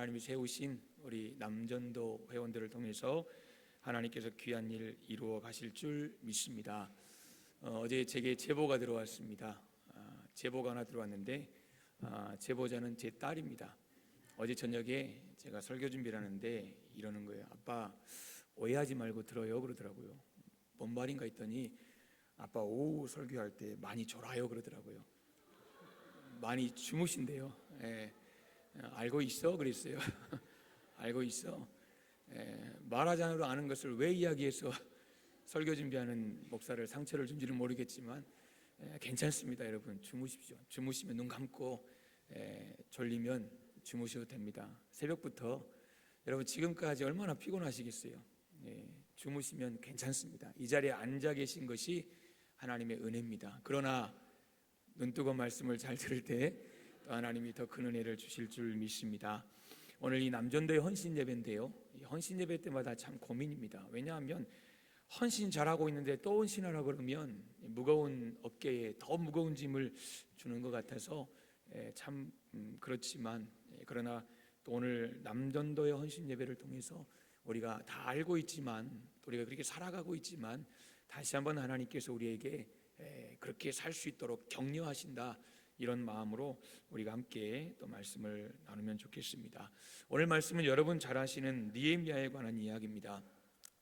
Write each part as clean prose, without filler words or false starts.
하나님이 세우신 우리 남전도 회원들을 통해서 하나님께서 귀한 일 이루어 가실 줄 믿습니다. 어제 제게 제보가 들어왔습니다. 제보가 하나 들어왔는데 제보자는 제 딸입니다. 어제 저녁에 제가 설교 준비를 하는데 이러는 거예요. 아빠 오해하지 말고 들어요 그러더라고요. 뭔 말인가 했더니 아빠 오후 설교할 때 많이 졸아요 그러더라고요. 많이 주무신대요. 알고 있어? 그랬어요. 알고 있어. 말하지 않아도 아는 것을 왜 이야기해서 설교 준비하는 목사를 상처를 준지는 모르겠지만 괜찮습니다. 여러분 주무십시오. 주무시면 눈 감고 졸리면 주무셔도 됩니다. 새벽부터 여러분 지금까지 얼마나 피곤하시겠어요. 주무시면 괜찮습니다. 이 자리에 앉아 계신 것이 하나님의 은혜입니다. 그러나 눈뜨고 말씀을 잘 들을 때 또 하나님이 더 큰 은혜를 주실 줄 믿습니다. 오늘 이 남전도의 헌신 예배인데요, 이 헌신 예배 때마다 참 고민입니다. 왜냐하면 헌신 잘하고 있는데 또 헌신하라 그러면 무거운 어깨에 더 무거운 짐을 주는 것 같아서 참 그렇지만 그러나 또 오늘 남전도의 헌신 예배를 통해서 우리가 다 알고 있지만 또 우리가 그렇게 살아가고 있지만 다시 한번 하나님께서 우리에게 그렇게 살 수 있도록 격려하신다, 이런 마음으로 우리가 함께 또 말씀을 나누면 좋겠습니다. 오늘 말씀은 여러분 잘 아시는 느헤미야에 관한 이야기입니다.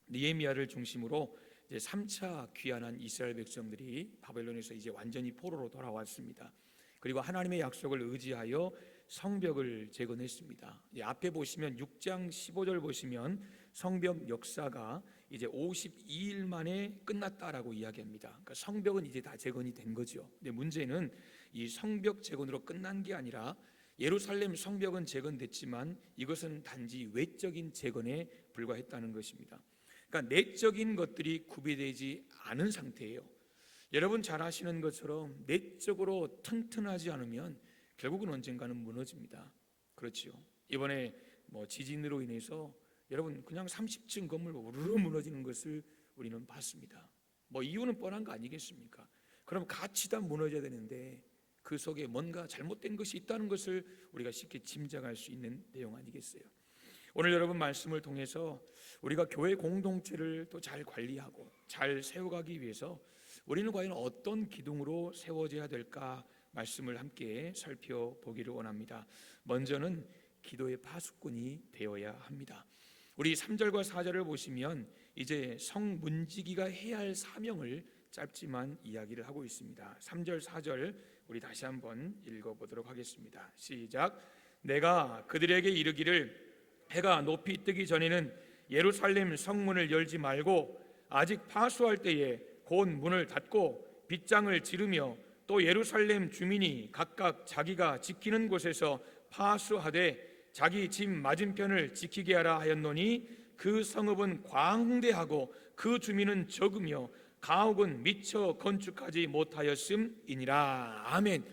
느헤미야를 중심으로 이제 3차 귀환한 이스라엘 백성들이 바벨론에서 이제 완전히 포로로 돌아왔습니다. 그리고 하나님의 약속을 의지하여 성벽을 재건했습니다. 앞에 보시면 6장 15절 보시면 성벽 역사가 이제 52일 만에 끝났다라고 이야기합니다. 그러니까 성벽은 이제 다 재건이 된 거죠. 근데 문제는 이 성벽 재건으로 끝난 게 아니라 예루살렘 성벽은 재건됐지만 이것은 단지 외적인 재건에 불과했다는 것입니다. 그러니까 내적인 것들이 구비되지 않은 상태예요. 여러분 잘 아시는 것처럼 내적으로 튼튼하지 않으면 결국은 언젠가는 무너집니다. 그렇지요. 이번에 지진으로 인해서 여러분 그냥 30층 건물 우르르 무너지는 것을 우리는 봤습니다. 이유는 뻔한 거 아니겠습니까? 그럼 같이 다 무너져야 되는데 그 속에 뭔가 잘못된 것이 있다는 것을 우리가 쉽게 짐작할 수 있는 내용 아니겠어요? 오늘 여러분 말씀을 통해서 우리가 교회 공동체를 또 잘 관리하고 잘 세워가기 위해서 우리는 과연 어떤 기둥으로 세워져야 될까 말씀을 함께 살펴보기를 원합니다. 먼저는 기도의 파수꾼이 되어야 합니다. 우리 3절과 4절을 보시면 이제 성문지기가 해야 할 사명을 짧지만 이야기를 하고 있습니다. 3절 4절 우리 다시 한번 읽어보도록 하겠습니다. 시작. 내가 그들에게 이르기를 해가 높이 뜨기 전에는 예루살렘 성문을 열지 말고 아직 파수할 때에 곧 문을 닫고 빗장을 지르며 또 예루살렘 주민이 각각 자기가 지키는 곳에서 파수하되 자기 집 맞은편을 지키게 하라 하였노니 그 성읍은 광대하고 그 주민은 적으며 가옥은 미처 건축하지 못하였음이니라. 아멘.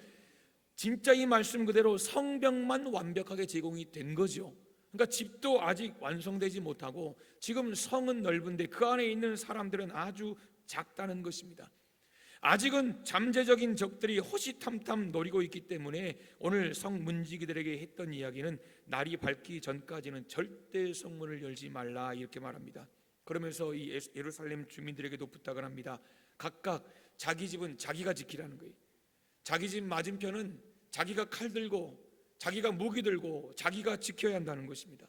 진짜 이 말씀 그대로 성벽만 완벽하게 제공이 된 거죠. 그러니까 집도 아직 완성되지 못하고 지금 성은 넓은데 그 안에 있는 사람들은 아주 작다는 것입니다. 아직은 잠재적인 적들이 호시탐탐 노리고 있기 때문에 오늘 성문지기들에게 했던 이야기는 날이 밝기 전까지는 절대 성문을 열지 말라, 이렇게 말합니다. 그러면서 이 예루살렘 주민들에게도 부탁을 합니다. 각각 자기 집은 자기가 지키라는 거예요. 자기 집 맞은편은 자기가 칼 들고 자기가 무기 들고 자기가 지켜야 한다는 것입니다.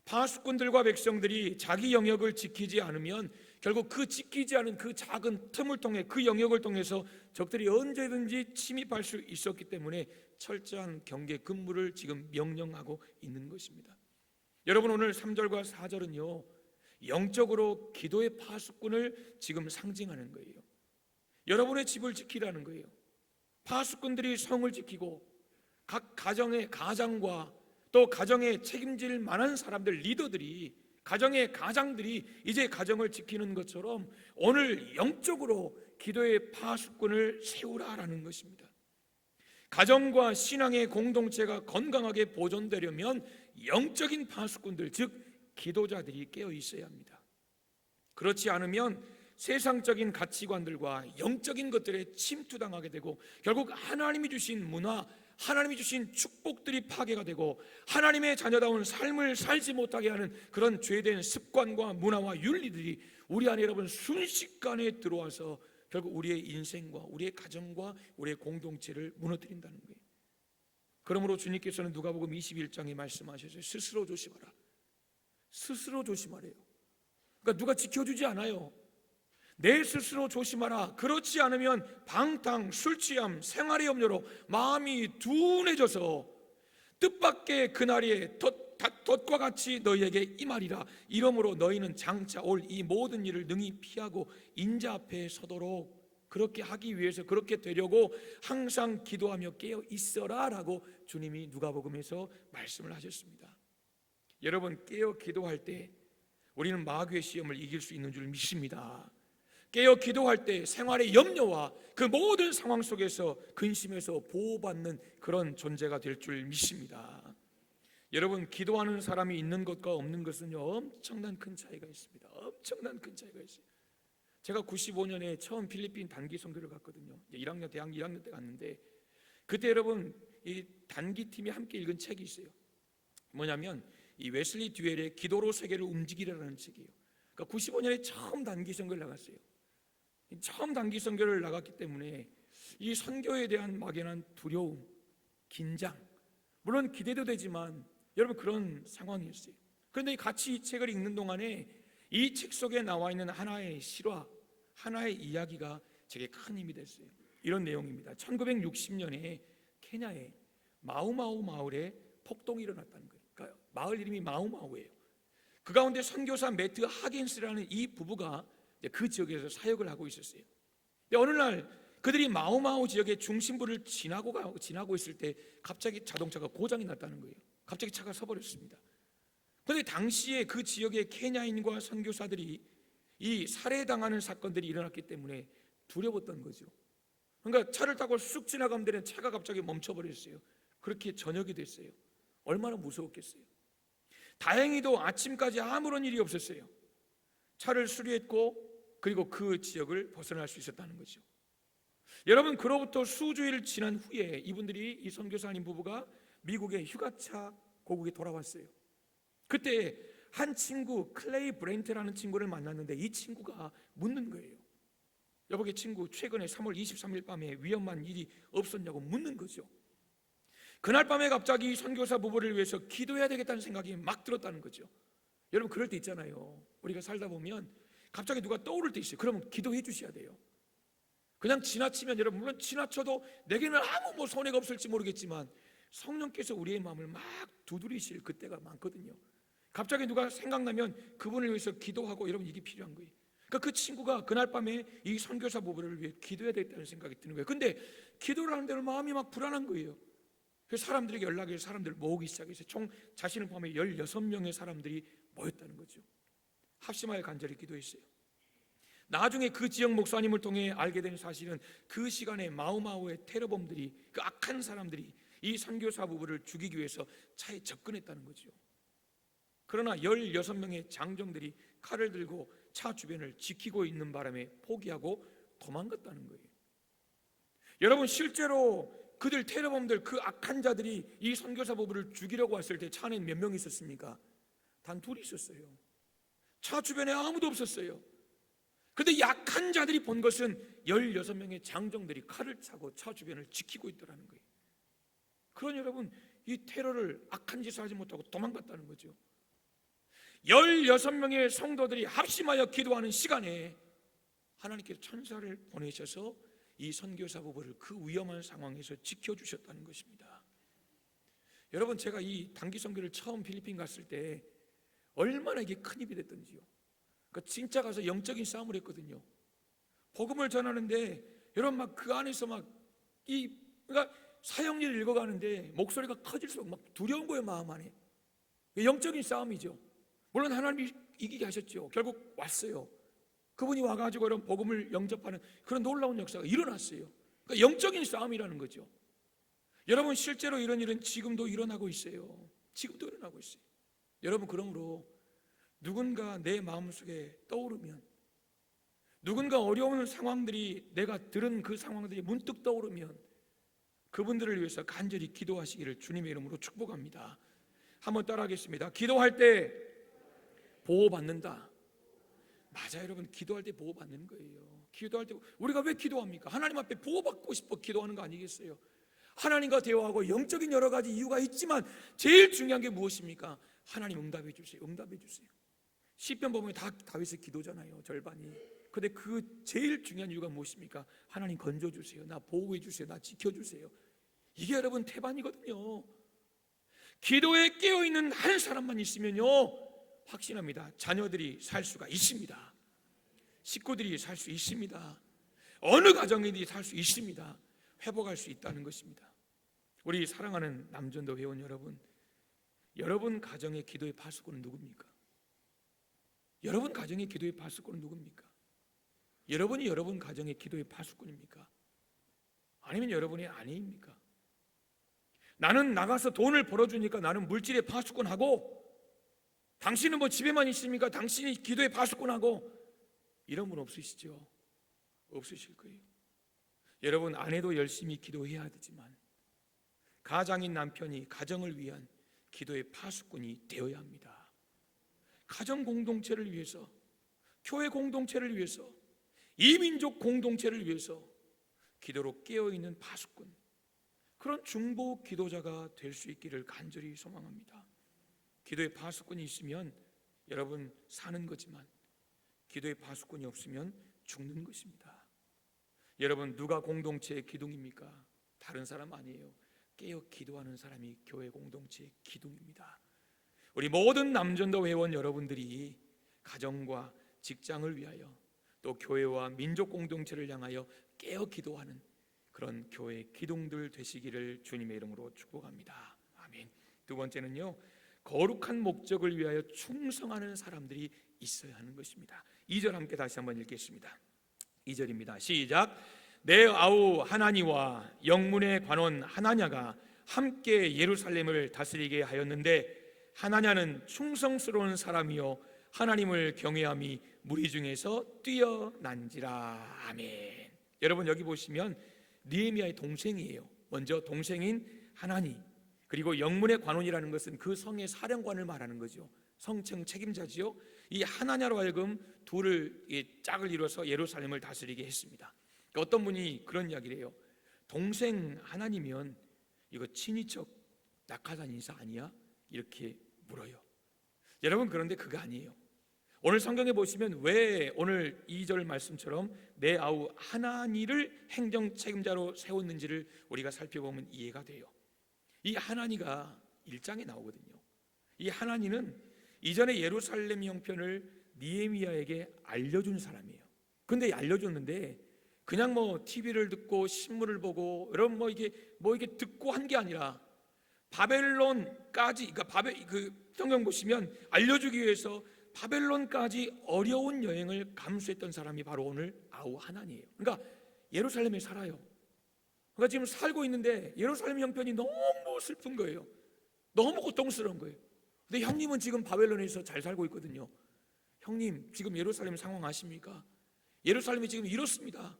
파수꾼들과 백성들이 자기 영역을 지키지 않으면 결국 그 지키지 않은 그 작은 틈을 통해 그 영역을 통해서 적들이 언제든지 침입할 수 있었기 때문에 철저한 경계 근무를 지금 명령하고 있는 것입니다. 여러분 오늘 3절과 4절은요 영적으로 기도의 파수꾼을 지금 상징하는 거예요. 여러분의 집을 지키라는 거예요. 파수꾼들이 성을 지키고 각 가정의 가장과 또 가정에 책임질 만한 사람들, 리더들이, 가정의 가장들이 이제 가정을 지키는 것처럼 오늘 영적으로 기도의 파수꾼을 세우라라는 것입니다. 가정과 신앙의 공동체가 건강하게 보존되려면 영적인 파수꾼들, 즉 기도자들이 깨어 있어야 합니다. 그렇지 않으면 세상적인 가치관들과 영적인 것들에 침투당하게 되고 결국 하나님이 주신 문화, 하나님이 주신 축복들이 파괴가 되고 하나님의 자녀다운 삶을 살지 못하게 하는 그런 죄된 습관과 문화와 윤리들이 우리 안에 여러분 순식간에 들어와서 결국 우리의 인생과 우리의 가정과 우리의 공동체를 무너뜨린다는 거예요. 그러므로 주님께서는 누가복음 21장에 말씀하셨어요. 스스로 조심하라. 스스로 조심하래요. 그러니까 누가 지켜주지 않아요. 내 스스로 조심하라. 그렇지 않으면 방탕, 술취함, 생활의 염려로 마음이 둔해져서 뜻밖의 그날에 덫과 같이 너희에게 임하리라. 이러므로 너희는 장차 올 이 모든 일을 능히 피하고 인자 앞에 서도록 그렇게 하기 위해서 그렇게 되려고 항상 기도하며 깨어 있어라 라고 주님이 누가복음에서 말씀을 하셨습니다. 여러분, 깨어 기도할 때 우리는 마귀의 시험을 이길 수 있는 줄 믿습니다. 깨어 기도할 때 생활의 염려와 그 모든 상황 속에서 근심에서 보호받는 그런 존재가 될 줄 믿습니다. 여러분, 기도하는 사람이 있는 것과 없는 것은요 엄청난 큰 차이가 있습니다. 엄청난 큰 차이가 있어요. 제가 95년에 처음 필리핀 단기 선교를 갔거든요. 대학 1학년 때 갔는데 그때 여러분 이 단기팀이 함께 읽은 책이 있어요. 뭐냐면 이 웨슬리 듀엘의 기도로 세계를 움직이라는 책이에요. 그러니까 95년에 처음 단기 선교를 나갔어요. 처음 단기 선교를 나갔기 때문에 이 선교에 대한 막연한 두려움, 긴장, 물론 기대도 되지만 여러분 그런 상황이었어요. 그런데 같이 이 책을 읽는 동안에 이 책 속에 나와 있는 하나의 실화, 하나의 이야기가 제게 큰 힘이 됐어요. 이런 내용입니다. 1960년에 케냐의 마우마우 마을에 폭동이 일어났다는 거예요. 그러니까 마을 이름이 마우마우예요. 그 가운데 선교사 매트 하긴스라는 이 부부가 그 지역에서 사역을 하고 있었어요. 근데 어느 날 그들이 마우마우 지역의 중심부를 지나고 있을 때 갑자기 자동차가 고장이 났다는 거예요. 갑자기 차가 서버렸습니다. 그런데 당시에 그 지역의 케냐인과 선교사들이 이 살해당하는 사건들이 일어났기 때문에 두려웠던 거죠. 그러니까 차를 타고 쑥 지나가면 되는 차가 갑자기 멈춰버렸어요. 그렇게 저녁이 됐어요. 얼마나 무서웠겠어요. 다행히도 아침까지 아무런 일이 없었어요. 차를 수리했고 그리고 그 지역을 벗어날 수 있었다는 거죠. 여러분, 그로부터 수주일 지난 후에 이분들이 이 선교사님 부부가 미국의 휴가차 고국에 돌아왔어요. 그때 한 친구 클레이 브렌트라는 친구를 만났는데 이 친구가 묻는 거예요. 여보게 친구, 최근에 3월 23일 밤에 위험한 일이 없었냐고 묻는 거죠. 그날 밤에 갑자기 선교사 부부를 위해서 기도해야 되겠다는 생각이 막 들었다는 거죠. 여러분, 그럴 때 있잖아요. 우리가 살다 보면 갑자기 누가 떠오를 때 있어요. 그러면 기도해 주셔야 돼요. 그냥 지나치면 여러분, 물론 지나쳐도 내게는 아무 손해가 없을지 모르겠지만 성령께서 우리의 마음을 막 두드리실 그때가 많거든요. 갑자기 누가 생각나면 그분을 위해서 기도하고 여러분, 이게 필요한 거예요. 그러니까 그 친구가 그날 밤에 이 선교사 부부를 위해 기도해야 되겠다는 생각이 드는 거예요. 근데 기도를 하는 대로 마음이 막 불안한 거예요. 그래서 사람들에게 연락해서 사람들을 모으기 시작했어요. 총 자신을 포함해 16명의 사람들이 모였다는 거죠. 합심하여 간절히 기도했어요. 나중에 그 지역 목사님을 통해 알게 된 사실은 그 시간에 마우마우의 테러범들이, 그 악한 사람들이 이 선교사 부부를 죽이기 위해서 차에 접근했다는 거죠. 그러나 16명의 장정들이 칼을 들고 차 주변을 지키고 있는 바람에 포기하고 도망갔다는 거예요. 여러분, 실제로 그들 테러범들, 그 악한 자들이 이 선교사 부부를 죽이려고 왔을 때 차 안에 몇 명 있었습니까? 단 둘이 있었어요. 차 주변에 아무도 없었어요. 그런데 약한 자들이 본 것은 16명의 장정들이 칼을 차고 차 주변을 지키고 있더라는 거예요. 그러니 여러분, 이 테러를 악한 짓을 하지 못하고 도망갔다는 거죠. 16명의 성도들이 합심하여 기도하는 시간에 하나님께서 천사를 보내셔서 이 선교사 부부를 그 위험한 상황에서 지켜주셨다는 것입니다. 여러분, 제가 이 단기 선교를 처음 필리핀 갔을 때 얼마나 이게 큰 힘이 됐던지요. 그러니까 진짜 가서 영적인 싸움을 했거든요. 복음을 전하는데 여러분, 막 그 안에서 그러니까 사형리를 읽어가는데 목소리가 커질수록 막 두려운 거예요, 마음 안에. 영적인 싸움이죠. 물론 하나님이 이기게 하셨죠. 결국 왔어요. 그분이 와가지고 이런 복음을 영접하는 그런 놀라운 역사가 일어났어요. 그러니까 영적인 싸움이라는 거죠. 여러분, 실제로 이런 일은 지금도 일어나고 있어요. 지금도 일어나고 있어요. 여러분, 그러므로 누군가 내 마음속에 떠오르면, 누군가 어려운 상황들이, 내가 들은 그 상황들이 문득 떠오르면 그분들을 위해서 간절히 기도하시기를 주님의 이름으로 축복합니다. 한번 따라하겠습니다. 기도할 때 보호받는다. 맞아요, 여러분. 기도할 때 보호받는 거예요. 기도할 때 우리가 왜 기도합니까? 하나님 앞에 보호받고 싶어 기도하는 거 아니겠어요? 하나님과 대화하고 영적인 여러 가지 이유가 있지만 제일 중요한 게 무엇입니까? 하나님 응답해 주세요. 응답해 주세요. 시편 보면 다 다윗의 기도잖아요, 절반이. 근데 그 제일 중요한 이유가 무엇입니까? 하나님 건져 주세요. 나 보호해 주세요. 나 지켜 주세요. 이게 여러분 태반이거든요. 기도에 깨어 있는 한 사람만 있으면요, 확신합니다. 자녀들이 살 수가 있습니다. 식구들이 살 수 있습니다. 어느 가정이든지 살 수 있습니다. 회복할 수 있다는 것입니다. 우리 사랑하는 남전도 회원 여러분, 여러분 가정의 기도의 파수꾼은 누굽니까? 여러분 가정의 기도의 파수꾼은 누굽니까? 여러분이 여러분 가정의 기도의 파수꾼입니까? 아니면 여러분의 아내입니까? 나는 나가서 돈을 벌어주니까 나는 물질의 파수꾼하고, 당신은 뭐 집에만 있습니까? 당신이 기도의 파수꾼하고, 이런 분 없으시죠? 없으실 거예요. 여러분, 아내도 열심히 기도해야 되지만 가장인 남편이 가정을 위한 기도의 파수꾼이 되어야 합니다. 가정 공동체를 위해서, 교회 공동체를 위해서, 이민족 공동체를 위해서 기도로 깨어있는 파수꾼, 그런 중보 기도자가 될 수 있기를 간절히 소망합니다. 기도의 파수꾼이 있으면 여러분 사는 거지만 기도의 파수꾼이 없으면 죽는 것입니다. 여러분, 누가 공동체의 기둥입니까? 다른 사람 아니에요. 깨어 기도하는 사람이 교회 공동체의 기둥입니다. 우리 모든 남전도 회원 여러분들이 가정과 직장을 위하여 또 교회와 민족 공동체를 향하여 깨어 기도하는 그런 교회의 기둥들 되시기를 주님의 이름으로 축복합니다. 아멘. 두 번째는요, 거룩한 목적을 위하여 충성하는 사람들이 있어야 하는 것입니다. 2절 함께 다시 한번 읽겠습니다. 2절입니다. 시작. 내 아우 하나니와 영문의 관원 하나냐가 함께 예루살렘을 다스리게 하였는데, 하나냐는 충성스러운 사람이요 하나님을 경외함이 무리 중에서 뛰어난지라. 아멘. 여러분, 여기 보시면 느헤미야의 동생이에요. 먼저 동생인 하나니, 그리고 영문의 관원이라는 것은 그 성의 사령관을 말하는 거죠. 성청 책임자지요. 이 하나냐로 하여금 둘을 짝을 이뤄서 예루살렘을 다스리게 했습니다. 그러니까 어떤 분이 그런 이야기를 해요. 동생 하나니면 이거 친인척 낙하산 인사 아니야? 이렇게 물어요. 여러분, 그런데 그거 아니에요. 오늘 성경에 보시면 왜 오늘 2절 말씀처럼 내 아우 하나니를 행정 책임자로 세웠는지를 우리가 살펴보면 이해가 돼요. 이 하나니가 1장에 나오거든요. 이 하나니는 이전에 예루살렘 형편을 느헤미야에게 알려준 사람이에요. 근데 알려줬는데 그냥 뭐 TV를 듣고 신문을 보고 이런 이게 듣고 한 게 아니라 바벨론까지, 그러니까 성경 보시면 알려주기 위해서 바벨론까지 어려운 여행을 감수했던 사람이 바로 오늘 아우 하나니예요. 그러니까 예루살렘에 살아요. 그러니까 지금 살고 있는데 예루살렘 형편이 너무 슬픈 거예요. 너무 고통스러운 거예요. 근데 형님은 지금 바벨론에서 잘 살고 있거든요. 형님, 지금 예루살렘 상황 아십니까? 예루살렘이 지금 이렇습니다.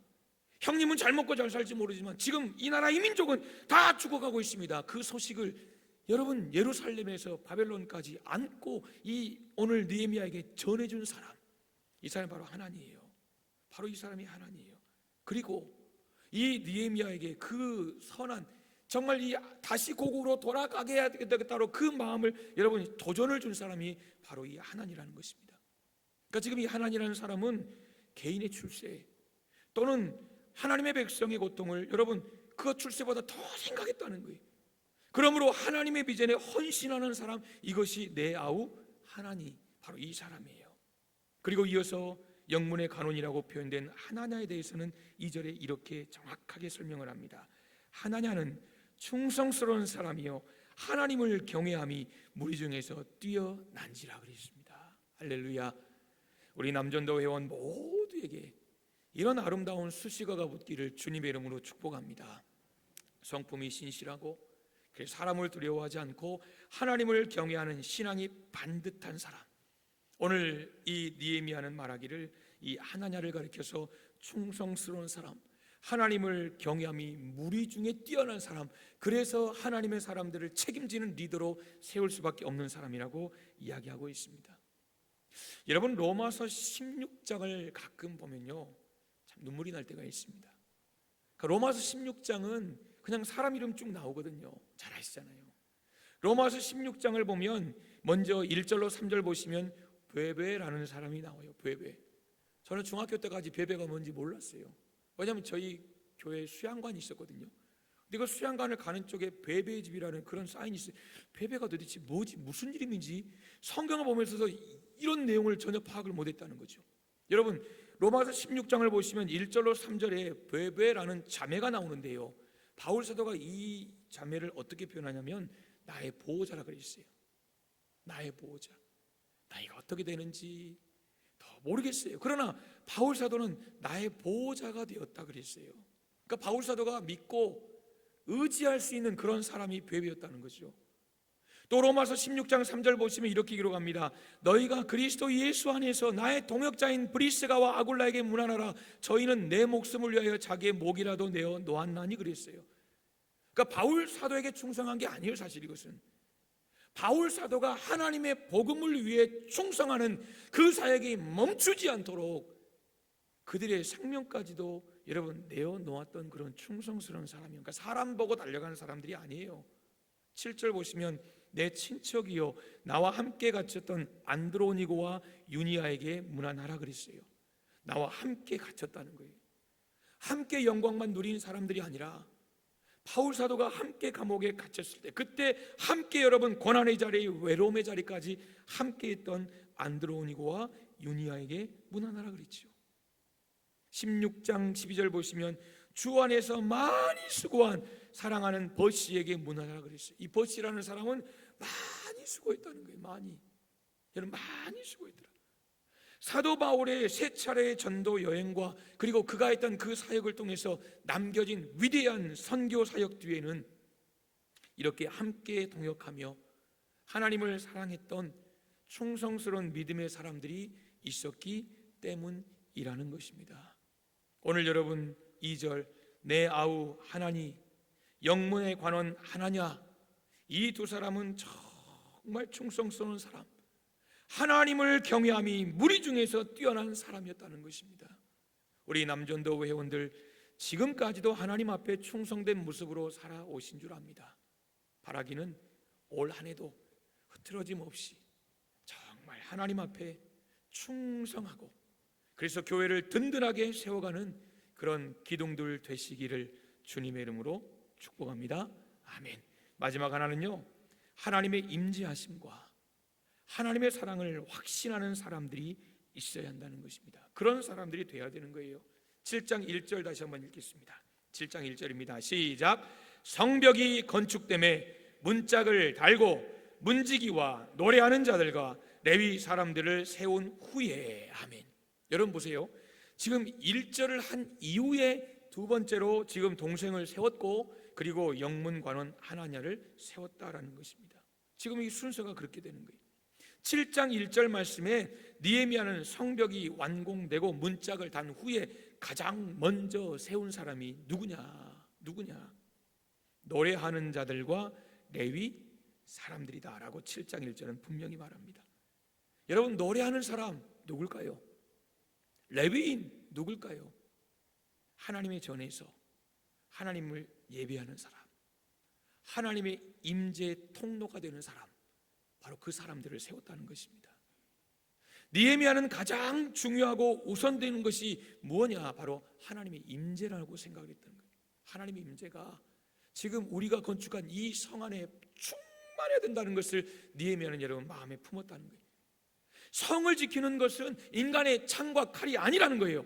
형님은 잘 먹고 잘 살지 모르지만 지금 이 나라 이 민족은 다 죽어가고 있습니다. 그 소식을 여러분 예루살렘에서 바벨론까지 안고 이 오늘 느헤미야에게 전해준 사람, 이 사람이 바로 하나니예요. 바로 이 사람이 하나니예요. 그리고 이 느헤미야에게 그 선한, 정말 이 다시 고국으로 돌아가게 해야 되겠다로 그 마음을 여러분 도전을 준 사람이 바로 이 하나니라는 것입니다. 그러니까 지금 이 하나니라는 사람은 개인의 출세 또는 하나님의 백성의 고통을 여러분 그 출세보다 더 생각했다는 거예요. 그러므로 하나님의 비전에 헌신하는 사람, 이것이 내 아우 하나니, 바로 이 사람이에요. 그리고 이어서 영문의 간원이라고 표현된 하나냐에 대해서는 2절에 이렇게 정확하게 설명을 합니다. 하나냐는 충성스러운 사람이요 하나님을 경외함이 무리 중에서 뛰어난지라 그랬습니다. 할렐루야. 우리 남전도 회원 모두에게 이런 아름다운 수식어가 붙기를 주님의 이름으로 축복합니다. 성품이 신실하고 사람을 두려워하지 않고 하나님을 경외하는 신앙이 반듯한 사람. 오늘 이 느헤미야는 말하기를 이 하나냐를 가리켜서 충성스러운 사람, 하나님을 경외함이 무리 중에 뛰어난 사람, 그래서 하나님의 사람들을 책임지는 리더로 세울 수밖에 없는 사람이라고 이야기하고 있습니다. 여러분, 로마서 16장을 가끔 보면요, 참 눈물이 날 때가 있습니다. 그러니까 로마서 16장은 그냥 사람 이름 쭉 나오거든요. 잘 아시잖아요. 로마서 16장을 보면 먼저 1절로 3절 보시면 베베라는 사람이 나와요. 베베. 저는 중학교 때까지 베베가 뭔지 몰랐어요. 왜냐하면 저희 교회에 수양관이 있었거든요. 근데 그 수양관을 가는 쪽에 베베의 집이라는 그런 사인이 있어요. 베베가 도대체 뭐지, 무슨 이름인지 성경을 보면서도 이런 내용을 전혀 파악을 못했다는 거죠. 여러분, 로마서 16장을 보시면 1절로 3절에 베베라는 자매가 나오는데요, 바울 사도가 이 자매를 어떻게 표현하냐면 나의 보호자라 그랬어요. 나의 보호자. 나이가 어떻게 되는지 더 모르겠어요. 그러나 바울 사도는 나의 보호자가 되었다 그랬어요. 그러니까 바울 사도가 믿고 의지할 수 있는 그런 사람이 베베였다는 거죠. 또 로마서 16장 3절 보시면 이렇게 기록합니다. 너희가 그리스도 예수 안에서 나의 동역자인 브리스가와 아굴라에게 문안하라. 저희는 내 목숨을 위하여 자기의 목이라도 내어 놓았나니 그랬어요. 그러니까 바울 사도에게 충성한 게 아니에요. 사실 이것은 바울 사도가 하나님의 복음을 위해 충성하는 그 사역이 멈추지 않도록 그들의 생명까지도 여러분 내어놓았던 그런 충성스러운 사람이에요. 그러니까 사람 보고 달려가는 사람들이 아니에요. 7절 보시면 내 친척이요 나와 함께 갇혔던 안드로니고와 유니아에게 문안하라 그랬어요. 나와 함께 갇혔다는 거예요. 함께 영광만 누린 사람들이 아니라 바울 사도가 함께 감옥에 갇혔을 때, 그때 함께 여러분 고난의 자리, 외로움의 자리까지 함께 했던 안드로니고와 유니아에게 문안하라 그랬죠. 16장 12절 보시면 주 안에서 많이 수고한 사랑하는 버시에게 문안하라 그랬어요. 이 버시라는 사람은 많이 수고했다는 거예요. 많이. 여러분, 많이 수고했더라. 사도 바울의 세 차례의 전도 여행과 그리고 그가 했던 그 사역을 통해서 남겨진 위대한 선교 사역 뒤에는 이렇게 함께 동역하며 하나님을 사랑했던 충성스러운 믿음의 사람들이 있었기 때문이라는 것입니다. 오늘 여러분 2절 내 아우 하나니 영문의 관원 하나냐, 이 두 사람은 정말 충성스러운 사람, 하나님을 경외함이 무리 중에서 뛰어난 사람이었다는 것입니다. 우리 남전도 회원들 지금까지도 하나님 앞에 충성된 모습으로 살아오신 줄 압니다. 바라기는 올 한 해도 흐트러짐 없이 정말 하나님 앞에 충성하고 그래서 교회를 든든하게 세워가는 그런 기둥들 되시기를 주님의 이름으로 축복합니다. 아멘. 마지막 하나는요, 하나님의 임재하심과 하나님의 사랑을 확신하는 사람들이 있어야 한다는 것입니다. 그런 사람들이 돼야 되는 거예요. 7장 1절 다시 한번 읽겠습니다. 7장 1절입니다. 시작. 성벽이 건축됨에 문짝을 달고 문지기와 노래하는 자들과 레위 사람들을 세운 후에. 아멘. 여러분 보세요. 지금 1절을 한 이후에 두 번째로 지금 동생을 세웠고 그리고 영문관원 하나냐를 세웠다라는 것입니다. 지금 이 순서가 그렇게 되는 거예요. 7장 1절 말씀에 느헤미야는 성벽이 완공되고 문짝을 단 후에 가장 먼저 세운 사람이 누구냐? 노래하는 자들과 레위 사람들이다라고 7장 1절은 분명히 말합니다. 여러분, 노래하는 사람 누굴까요? 레위인 누굴까요? 하나님의 전에서 하나님을 예배하는 사람, 하나님의 임재 통로가 되는 사람, 바로 그 사람들을 세웠다는 것입니다. 느헤미야는 가장 중요하고 우선되는 것이 무엇이냐? 바로 하나님의 임재라고 생각했던 거예요. 하나님의 임재가 지금 우리가 건축한 이 성 안에 충만해야 된다는 것을 느헤미야는 여러분 마음에 품었다는 거예요. 성을 지키는 것은 인간의 창과 칼이 아니라는 거예요.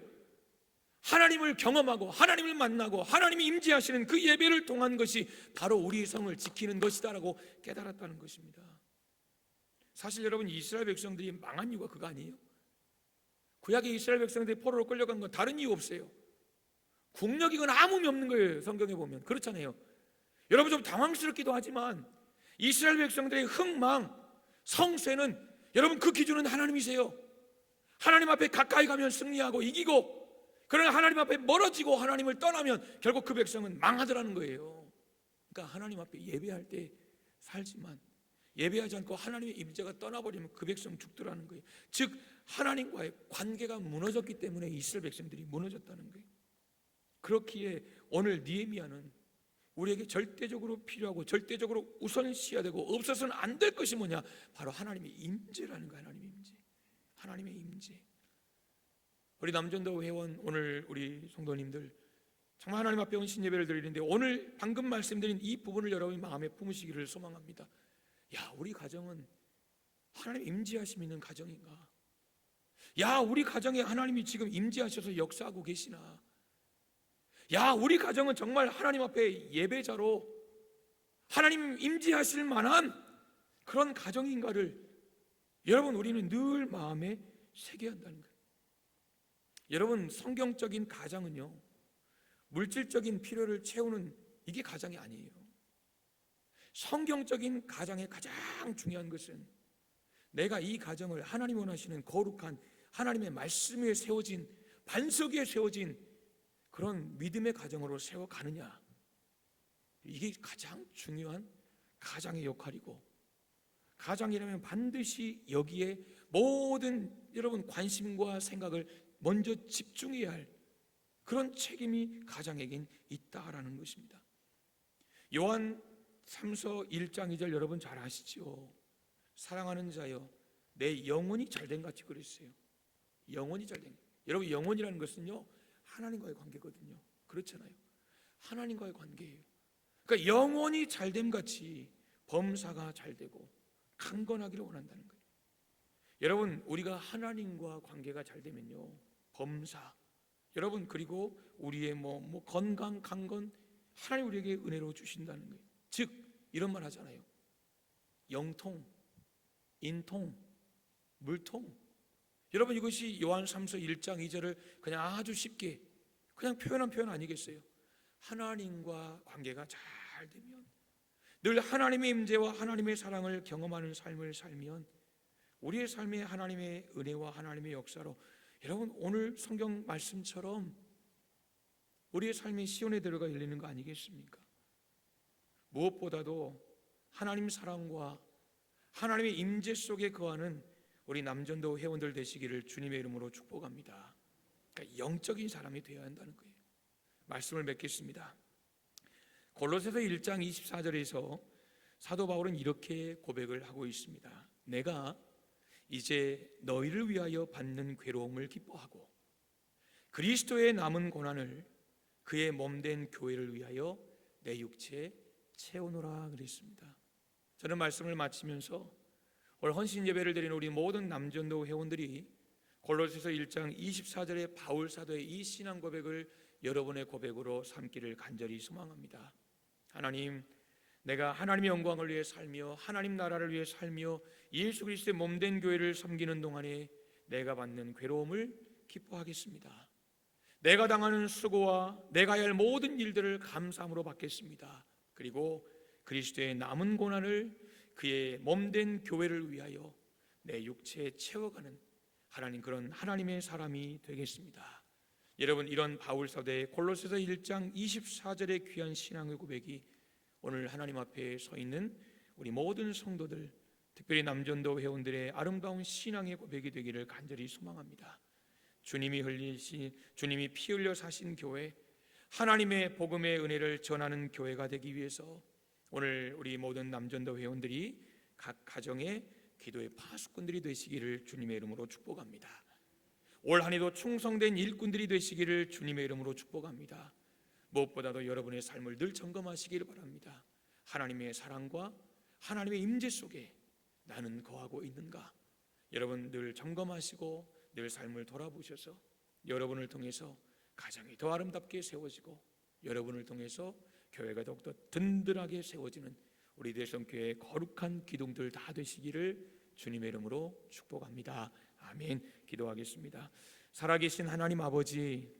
하나님을 경험하고 하나님을 만나고 하나님이 임재하시는 그 예배를 통한 것이 바로 우리 성을 지키는 것이다라고 깨달았다는 것입니다. 사실 여러분, 이스라엘 백성들이 망한 이유가 그거 아니에요? 구약의 이스라엘 백성들이 포로로 끌려간 건 다른 이유 없어요. 국력이건 아무 의미 없는 거예요. 성경에 보면 그렇잖아요. 여러분, 좀 당황스럽기도 하지만 이스라엘 백성들의 흥망, 성쇠는 여러분 그 기준은 하나님이세요. 하나님 앞에 가까이 가면 승리하고 이기고 그러나 하나님 앞에 멀어지고 하나님을 떠나면 결국 그 백성은 망하더라는 거예요. 그러니까 하나님 앞에 예배할 때 살지만 예배하지 않고 하나님의 임재가 떠나버리면 그 백성 죽더라는 거예요. 즉 하나님과의 관계가 무너졌기 때문에 이스라엘 백성들이 무너졌다는 거예요. 그렇기에 오늘 느헤미야는 우리에게 절대적으로 필요하고 절대적으로 우선시해야 되고 없어서는 안 될 것이 뭐냐? 바로 하나님의 임재라는 거예요. 하나님의 임재. 하나님의 임재. 우리 남전도 회원, 오늘 우리 성도님들 정말 하나님 앞에 헌신 예배를 드리는데 오늘 방금 말씀드린 이 부분을 여러분이 마음에 품으시기를 소망합니다. 야, 우리 가정은 하나님 임재하심 있는 가정인가? 야, 우리 가정에 하나님이 지금 임재하셔서 역사하고 계시나? 야, 우리 가정은 정말 하나님 앞에 예배자로 하나님 임재하실 만한 그런 가정인가를 여러분 우리는 늘 마음에 새겨야 한다는 거예요. 여러분, 성경적인 가장은요, 물질적인 필요를 채우는 이게 가장이 아니에요. 성경적인 가장의 가장 중요한 것은 내가 이 가정을 하나님 원하시는 거룩한 하나님의 말씀 위에 세워진 반석 위에 세워진 그런 믿음의 가정으로 세워가느냐, 이게 가장 중요한 가장의 역할이고, 가장이라면 반드시 여기에 모든 여러분 관심과 생각을 먼저 집중해야 할 그런 책임이 가장에겐 있다라는 것입니다. 요한 3서 1장 2절 여러분 잘 아시죠? 사랑하는 자여 내 영혼이 잘된 같이 그랬어요. 영혼이 잘된, 여러분 영혼이라는 것은요 하나님과의 관계거든요. 그렇잖아요. 하나님과의 관계예요. 그러니까 영혼이 잘됨 같이 범사가 잘되고 강건하기를 원한다는 거예요. 여러분, 우리가 하나님과 관계가 잘되면요 범사, 여러분 그리고 우리의 뭐 건강, 강건, 하나님 우리에게 은혜로 주신다는 거예요. 즉 이런 말 하잖아요. 영통, 인통, 물통. 여러분, 이것이 요한 3서 1장 2절을 그냥 아주 쉽게 그냥 표현한 표현 아니겠어요? 하나님과 관계가 잘 되면, 늘 하나님의 임재와 하나님의 사랑을 경험하는 삶을 살면 우리의 삶에 하나님의 은혜와 하나님의 역사로, 여러분 오늘 성경 말씀처럼 우리의 삶이 시온의 대로가 열리는 거 아니겠습니까? 무엇보다도 하나님 사랑과 하나님의 임재 속에 거하는 우리 남전도 회원들 되시기를 주님의 이름으로 축복합니다. 그러니까 영적인 사람이 되어야 한다는 거예요. 말씀을 맺겠습니다. 골로새서 1장 24절에서 사도 바울은 이렇게 고백을 하고 있습니다. 내가 이제 너희를 위하여 받는 괴로움을 기뻐하고 그리스도의 남은 고난을 그의 몸된 교회를 위하여 내 육체에 채우노라 그랬습니다. 저는 말씀을 마치면서 오늘 헌신 예배를 드리는 우리 모든 남전도 회원들이 골로새서 1장 24절의 바울 사도의 이 신앙 고백을 여러분의 고백으로 삼기를 간절히 소망합니다. 하나님, 내가 하나님의 영광을 위해 살며 하나님 나라를 위해 살며 예수 그리스도의 몸된 교회를 섬기는 동안에 내가 받는 괴로움을 기뻐하겠습니다. 내가 당하는 수고와 내가 해야 할 모든 일들을 감사함으로 받겠습니다. 그리고 그리스도의 남은 고난을 그의 몸된 교회를 위하여 내 육체에 채워가는 하나님, 그런 하나님의 사람이 되겠습니다. 여러분, 이런 바울 사도의 골로새서 1장 24절의 귀한 신앙의 고백이 오늘 하나님 앞에 서 있는 우리 모든 성도들, 특별히 남전도 회원들의 아름다운 신앙의 고백이 되기를 간절히 소망합니다. 주님이 피 흘려 사신 교회, 하나님의 복음의 은혜를 전하는 교회가 되기 위해서 오늘 우리 모든 남전도 회원들이 각 가정의 기도의 파수꾼들이 되시기를 주님의 이름으로 축복합니다. 올 한 해도 충성된 일꾼들이 되시기를 주님의 이름으로 축복합니다. 무엇보다도 여러분의 삶을 늘 점검하시기를 바랍니다. 하나님의 사랑과 하나님의 임재 속에 나는 거하고 있는가? 여러분 늘 점검하시고 늘 삶을 돌아보셔서 여러분을 통해서 가정이 더 아름답게 세워지고 여러분을 통해서 교회가 더욱더 든든하게 세워지는 우리 대성교회의 거룩한 기둥들 다 되시기를 주님의 이름으로 축복합니다. 아멘. 기도하겠습니다. 살아계신 하나님 아버지,